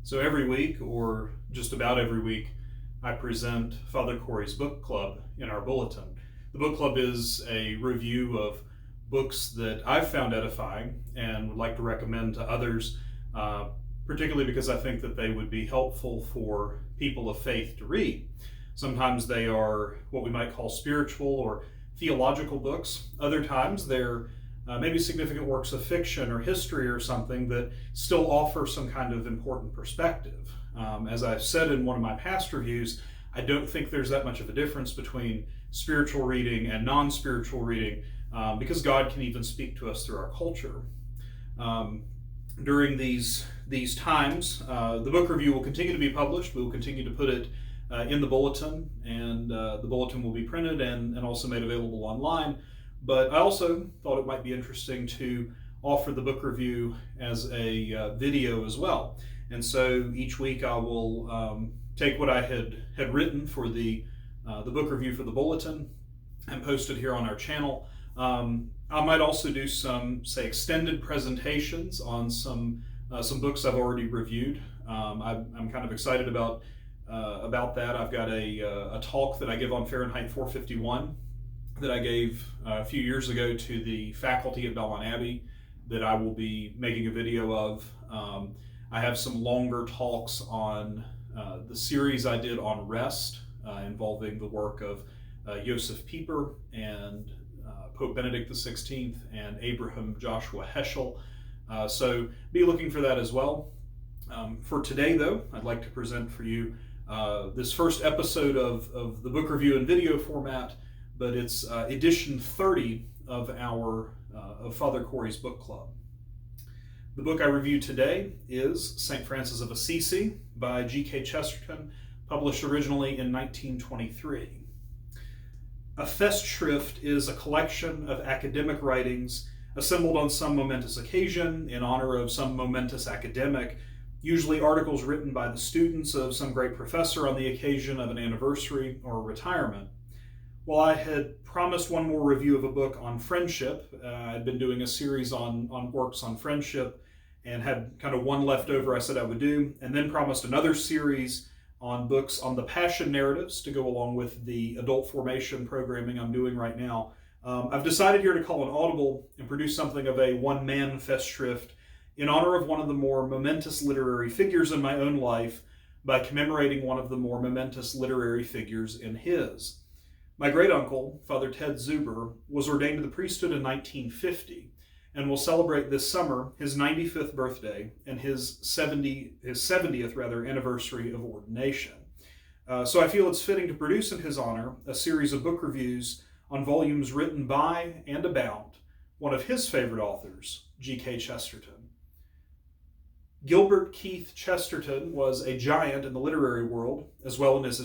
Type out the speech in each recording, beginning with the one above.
So every week, or just about every week, I present Father Cory's book club in our bulletin. The book club is a review of books that I've found edifying and would like to recommend to others, particularly because I think that they would be helpful for people of faith to read. Sometimes they are what we might call spiritual or theological books. Other times they're maybe significant works of fiction or history or something that still offer some kind of important perspective. As I've said in one of my past reviews, I don't think there's that much of a difference between spiritual reading and non-spiritual reading because God can even speak to us through our culture. During these times, the book review will continue to be published. We will continue to put it in the bulletin, and the bulletin will be printed and also made available online. But I also thought it might be interesting to offer the book review as a video as well. And so each week I will take what I had written for the book review for the bulletin and post it here on our channel. I might also do some, say, extended presentations on some books I've already reviewed. I'm kind of excited about that. I've got a talk that I give on Fahrenheit 451 that I gave a few years ago to the faculty at Belmont Abbey that I will be making a video of. I have some longer talks on the series I did on rest involving the work of Joseph Pieper and Pope Benedict XVI and Abraham Joshua Heschel. So be looking for that as well. For today, though, I'd like to present for you this first episode of the book review in video format, but it's edition 30 of our of Father Cory's book club. The book I review today is St. Francis of Assisi by G.K. Chesterton, published originally in 1923. A Festschrift is a collection of academic writings assembled on some momentous occasion in honor of some momentous academic, usually articles written by the students of some great professor on the occasion of an anniversary or retirement. While I had promised one more review of a book on friendship, I'd been doing a series on works on friendship and had kind of one left over I said I would do, and then promised another series on books on the passion narratives to go along with the adult formation programming I'm doing right now. I've decided here to call an audible and produce something of a one-man Festschrift in honor of one of the more momentous literary figures in my own life by commemorating one of the more momentous literary figures in his. My great-uncle, Father Ted Zuber, was ordained to the priesthood in 1950 and will celebrate this summer his 95th birthday and his 70th anniversary of ordination. So I feel it's fitting to produce in his honor a series of book reviews on volumes written by and about one of his favorite authors, G.K. Chesterton. Gilbert Keith Chesterton was a giant in the literary world, as well as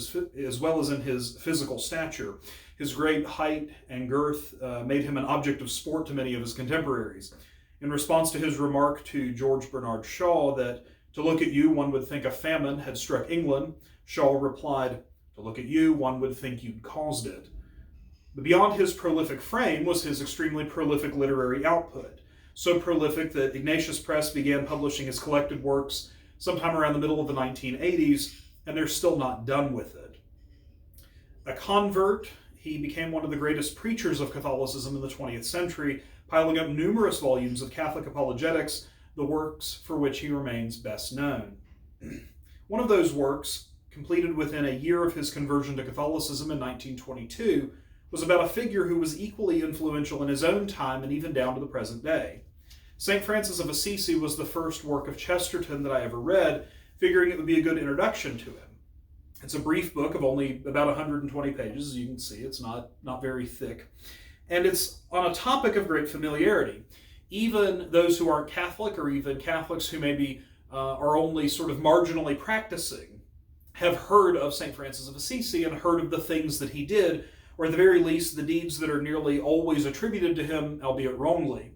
in his physical stature. His great height and girth made him an object of sport to many of his contemporaries. In response to his remark to George Bernard Shaw that, "To look at you, one would think a famine had struck England," Shaw replied, "To look at you, one would think you'd caused it." But beyond his prolific frame was his extremely prolific literary output. So prolific that Ignatius Press began publishing his collected works sometime around the middle of the 1980s, and they're still not done with it. A convert, he became one of the greatest preachers of Catholicism in the 20th century, piling up numerous volumes of Catholic apologetics, the works for which he remains best known. One of those works, completed within a year of his conversion to Catholicism in 1922, was about a figure who was equally influential in his own time and even down to the present day. St. Francis of Assisi was the first work of Chesterton that I ever read, figuring it would be a good introduction to him. It's a brief book of only about 120 pages, as you can see. It's not very thick. And it's on a topic of great familiarity. Even those who aren't Catholic, or even Catholics who maybe are only sort of marginally practicing, have heard of St. Francis of Assisi and heard of the things that he did, or at the very least, the deeds that are nearly always attributed to him, albeit wrongly.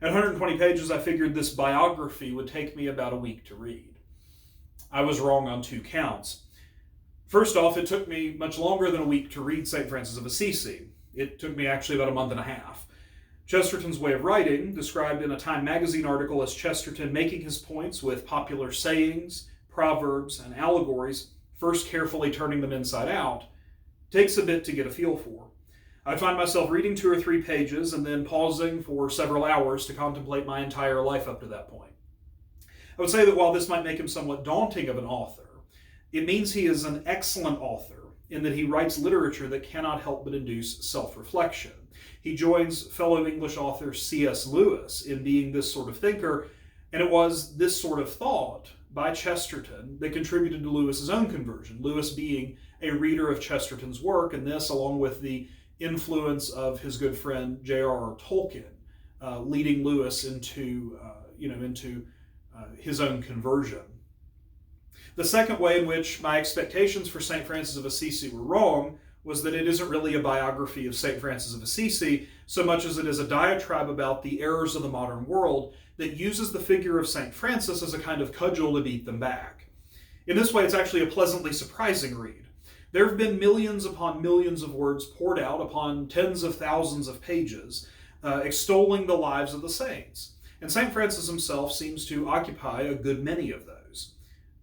At 120 pages, I figured this biography would take me about a week to read. I was wrong on two counts. First off, it took me much longer than a week to read St. Francis of Assisi. It took me actually about a month and a half. Chesterton's way of writing, described in a Time magazine article as Chesterton making his points with popular sayings, proverbs, and allegories, first carefully turning them inside out, takes a bit to get a feel for. I find myself reading 2 or 3 pages and then pausing for several hours to contemplate my entire life up to that point. I would say that while this might make him somewhat daunting of an author, it means he is an excellent author in that he writes literature that cannot help but induce self-reflection. He joins fellow English author C.S. Lewis in being this sort of thinker, and it was this sort of thought by Chesterton that contributed to Lewis's own conversion, Lewis being a reader of Chesterton's work, and this, along with the influence of his good friend J.R.R. Tolkien, leading Lewis into his own conversion. The second way in which my expectations for St. Francis of Assisi were wrong was that it isn't really a biography of St. Francis of Assisi so much as it is a diatribe about the errors of the modern world that uses the figure of St. Francis as a kind of cudgel to beat them back. In this way, it's actually a pleasantly surprising read. There have been millions upon millions of words poured out upon tens of thousands of pages, extolling the lives of the saints. And St. Francis himself seems to occupy a good many of those.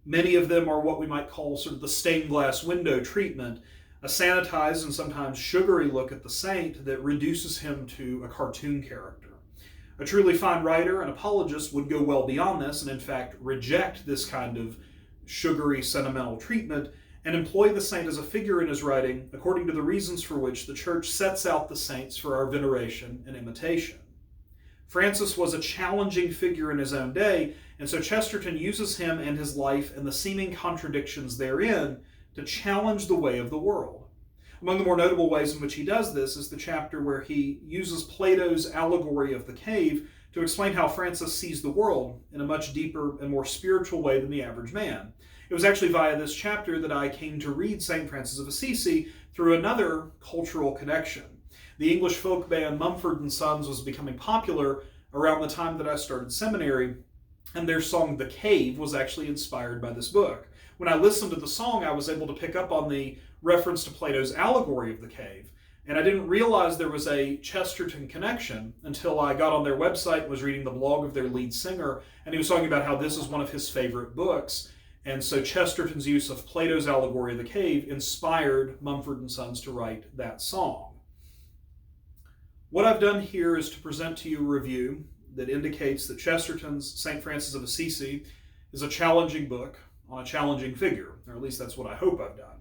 Many of them are what we might call sort of the stained glass window treatment, a sanitized and sometimes sugary look at the saint that reduces him to a cartoon character. A truly fine writer and apologist would go well beyond this and in fact reject this kind of sugary sentimental treatment and employ the saint as a figure in his writing according to the reasons for which the Church sets out the saints for our veneration and imitation. Francis was a challenging figure in his own day, and so Chesterton uses him and his life and the seeming contradictions therein to challenge the way of the world. Among the more notable ways in which he does this is the chapter where he uses Plato's allegory of the cave to explain how Francis sees the world in a much deeper and more spiritual way than the average man. It was actually via this chapter that I came to read St. Francis of Assisi through another cultural connection. The English folk band Mumford & Sons was becoming popular around the time that I started seminary, and their song The Cave was actually inspired by this book. When I listened to the song, I was able to pick up on the reference to Plato's allegory of the cave, and I didn't realize there was a Chesterton connection until I got on their website and was reading the blog of their lead singer, and he was talking about how this is one of his favorite books, and so Chesterton's use of Plato's allegory of the cave inspired Mumford & Sons to write that song. What I've done here is to present to you a review that indicates that Chesterton's St. Francis of Assisi is a challenging book on a challenging figure, or at least that's what I hope I've done.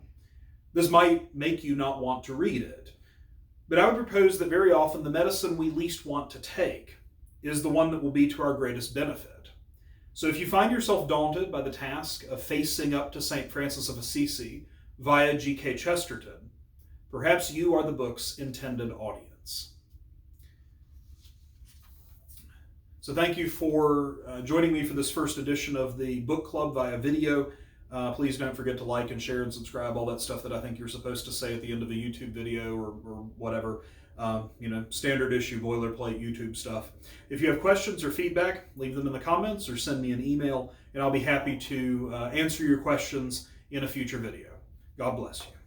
This might make you not want to read it, but I would propose that very often the medicine we least want to take is the one that will be to our greatest benefit. So if you find yourself daunted by the task of facing up to St. Francis of Assisi via G.K. Chesterton, perhaps you are the book's intended audience. So thank you for joining me for this first edition of the book club via video. Please don't forget to like and share and subscribe, all that stuff that I think you're supposed to say at the end of a YouTube video or whatever. Standard issue, boilerplate YouTube stuff. If you have questions or feedback, leave them in the comments or send me an email, and I'll be happy to answer your questions in a future video. God bless you.